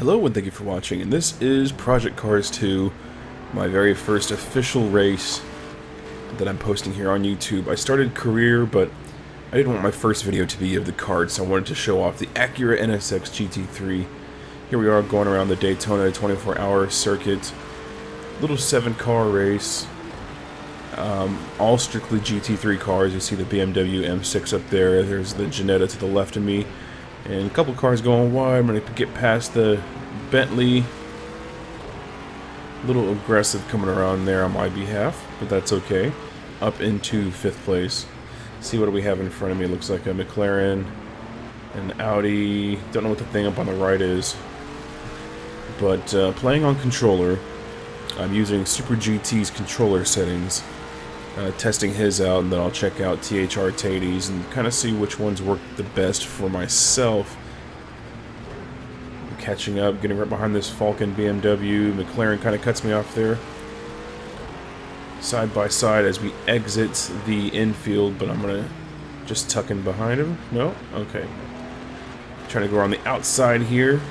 Hello and thank you for watching, and this is Project Cars 2, my very first official race that I'm posting here on YouTube. I started career, but I didn't want my first video to be of the kart, so I wanted to show off the Acura NSX GT3. Here we are going around the Daytona 24-hour circuit. Little 7-car race. All strictly GT3 cars. You see the BMW M6 up there. There's the Merginator to the left of me. And a couple cars going wide. I'm going to get past the Bentley. A little aggressive coming around there on my behalf, but that's okay. Up into 5th place. See what do we have in front of me. It looks like a McLaren, an Audi. Don't know what the thing up on the right is. But playing on controller, I'm using Super GT's controller settings. Testing his out, and then I'll check out THR Tady's and kind of see which ones work the best for myself. I'm catching up, getting right behind this Falcon BMW. McLaren kind of cuts me off there. Side by side as we exit the infield, but I'm going to just tuck in behind him. No? Okay. Trying to go around the outside here.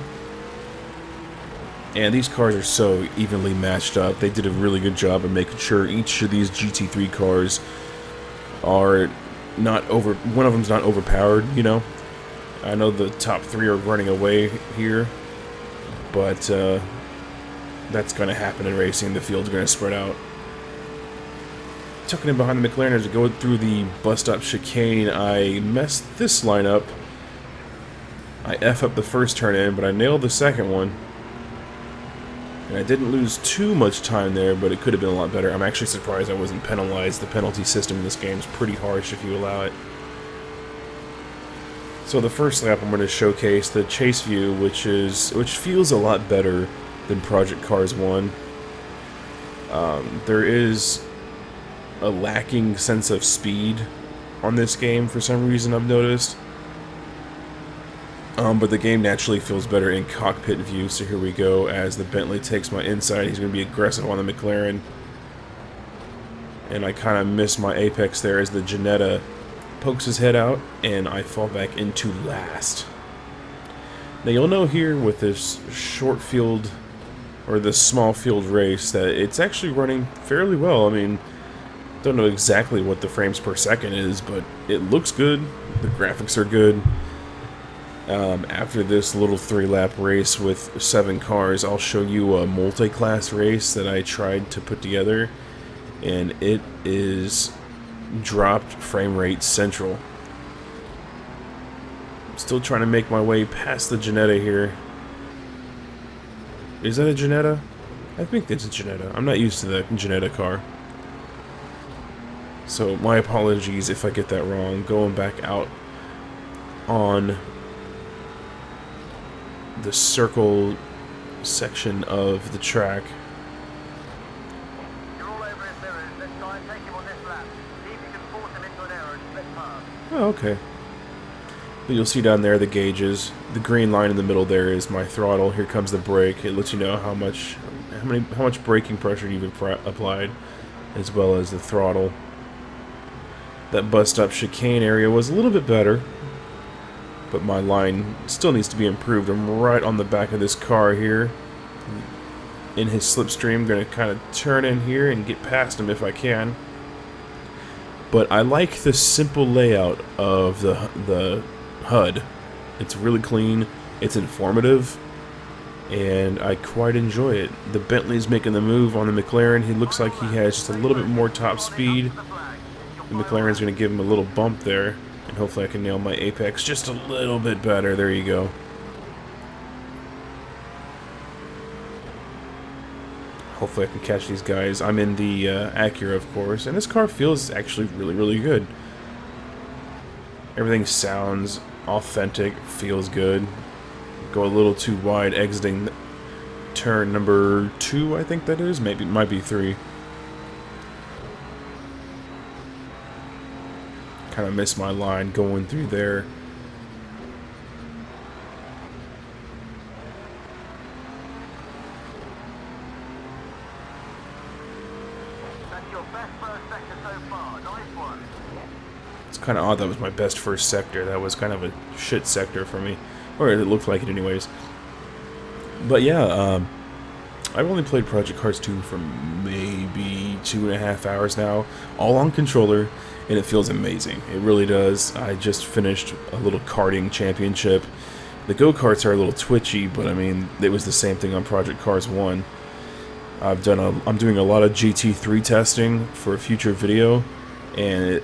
And these cars are so evenly matched up. They did a really good job of making sure each of these GT3 cars are not over... One of them's not overpowered, you know. I know the top 3 are running away here, but that's going to happen in racing. The field's going to spread out. Tucking in behind the McLaren as we go through the bus stop chicane. I messed this line up. I F up the first turn in, but I nailed the second one. And I didn't lose too much time there, but it could have been a lot better. I'm actually surprised I wasn't penalized. The penalty system in this game is pretty harsh if you allow it. So the first lap I'm going to showcase the chase view, which feels a lot better than Project Cars 1. There is a lacking sense of speed on this game for some reason, I've noticed. But the game naturally feels better in cockpit view, so here we go. As the Bentley takes my inside, he's going to be aggressive on the McLaren. And I kind of miss my apex there as the Ginetta pokes his head out, and I fall back into last. Now you'll know here with this short field, or this small field race, that it's actually running fairly well. I mean, don't know exactly what the frames per second is, but it looks good. The graphics are good. After this little 3-lap race with 7 cars, I'll show you a multi-class race that I tried to put together, and it is dropped frame rate central. I'm still trying to make my way past the Ginetta here. Is that a Ginetta? I think that's a Ginetta. I'm not used to the Ginetta car. So my apologies if I get that wrong. Going back out on the circle section of the track. You're all over his mirrors. Let's try and take him on this lap. See if you can force him into an error and split past. Oh, okay. But you'll see down there the gauges. The green line in the middle there is my throttle. Here comes the brake. It lets you know how much braking pressure you've applied, as well as the throttle. That bus stop chicane area was a little bit better, but my line still needs to be improved. I'm right on the back of this car here. In his slipstream, going to kind of turn in here and get past him if I can. But I like the simple layout of the HUD. It's really clean, it's informative, and I quite enjoy it. The Bentley's making the move on the McLaren. He looks like he has just a little bit more top speed. The McLaren's going to give him a little bump there. And hopefully I can nail my apex just a little bit better. There you go. Hopefully I can catch these guys. I'm in the Acura, of course. And this car feels actually really, really good. Everything sounds authentic. Feels good. Go a little too wide exiting turn number 2, I think that is. Maybe it might be 3. Kind of missed my line going through there. That's your best first sector so far. Nice one. It's kind of odd that was my best first sector. That was kind of a shit sector for me. Or it looked like it anyways. But yeah, I've only played Project Cars 2 for maybe 2.5 hours now, all on controller, and it feels amazing. It really does. I just finished a little karting championship. The go-karts are a little twitchy, but I mean, it was the same thing on Project Cars 1. I'm doing a lot of GT3 testing for a future video, and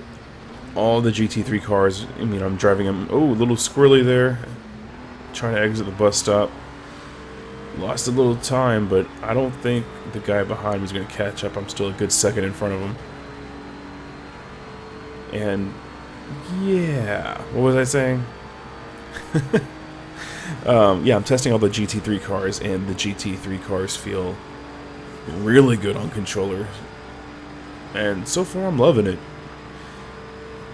all the GT3 cars, I mean, I'm driving them. Oh, a little squirrely there, trying to exit the bus stop. Lost a little time, but I don't think the guy behind me is going to catch up. I'm still a good second in front of him. And yeah, what was I saying? Yeah, I'm testing all the GT3 cars, and the GT3 cars feel really good on controller. And so far, I'm loving it.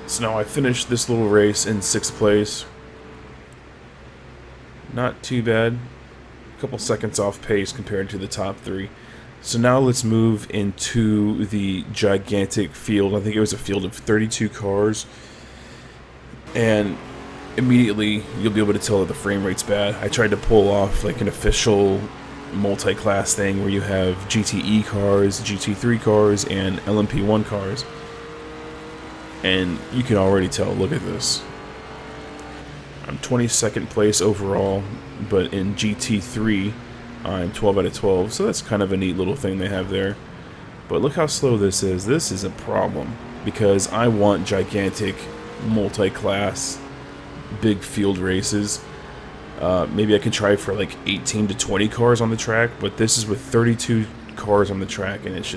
So now I finished this little race in 6th place. Not too bad. A couple seconds off pace compared to the top 3. So now let's move into the gigantic field. I think it was a field of 32 cars. And immediately you'll be able to tell that the frame rate's bad. I tried to pull off like an official multi-class thing where you have GTE cars, GT3 cars, and LMP1 cars. And you can already tell, look at this. I'm 22nd place overall, but in GT3, I'm 12 out of 12, so that's kind of a neat little thing they have there. But look how slow this is. This is a problem, because I want gigantic, multi-class, big field races. Maybe I could try for like 18 to 20 cars on the track, but this is with 32 cars on the track, and it's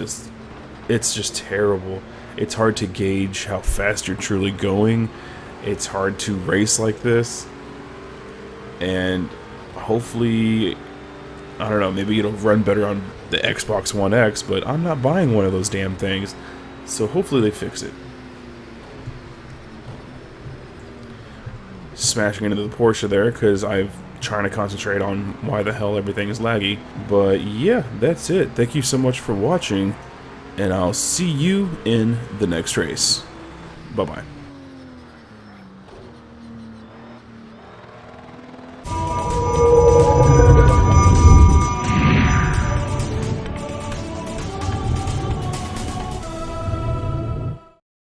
just terrible. It's hard to gauge how fast you're truly going. It's hard to race like this, and hopefully, I don't know, maybe it'll run better on the Xbox One X, but I'm not buying one of those damn things, so hopefully they fix it. Smashing into the Porsche there, because I'm trying to concentrate on why the hell everything is laggy. But yeah, that's it. Thank you so much for watching, and I'll see you in the next race. Bye-bye.